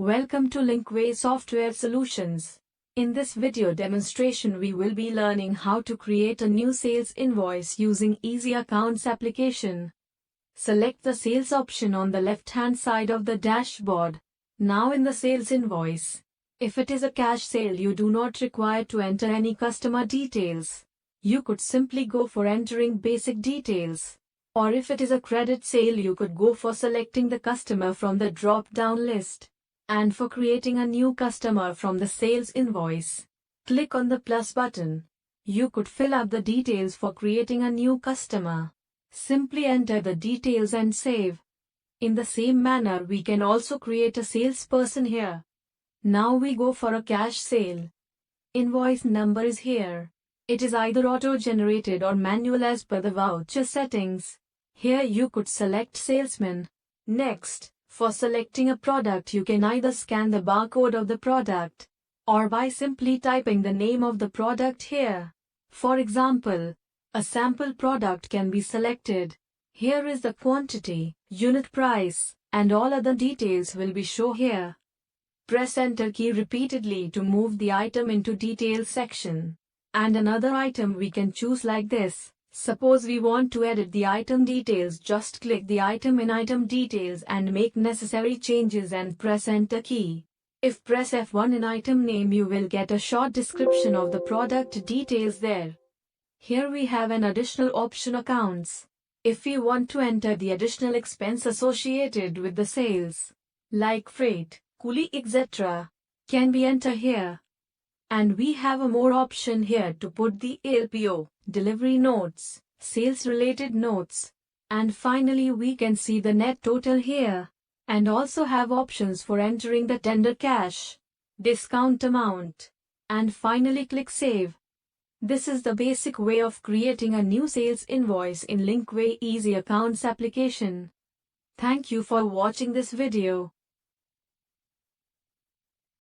Welcome to Linkway Software Solutions. In this video demonstration we will be learning how to create a new sales invoice using Easy Accounts application. Select the sales option on the left-hand side of the dashboard. Now in the sales invoice, if it is a cash sale you do not require to enter any customer details. You could simply go for entering basic details. Or if it is a credit sale you could go for selecting the customer from the drop-down list. And for creating a new customer from the sales invoice, click on the plus button. You could fill up the details for creating a new customer. Simply enter the details and save. In the same manner we can also create a salesperson here. Now we go for a cash sale. Invoice number is here. It is either auto-generated or manual as per the voucher settings. Here you could select salesman. Next, for selecting a product you can either scan the barcode of the product, or by simply typing the name of the product here. For example, a sample product can be selected. Here is the quantity, unit price, and all other details will be shown here. Press Enter key repeatedly to move the item into Details section. And another item we can choose like this. Suppose we want to edit the item details, just click the item in Item Details and make necessary changes and press Enter key. If press F1 in item name you will get a short description of the product details there. Here we have an additional option accounts. If we want to enter the additional expense associated with the sales, like freight, coolie etc., can be entered here. And we have a more option here to put the LPO, delivery notes, sales related notes. And finally we can see the net total here. And also have options for entering the tender cash, discount amount. And finally click Save. This is the basic way of creating a new sales invoice in Linkway Easy Accounts application. Thank you for watching this video.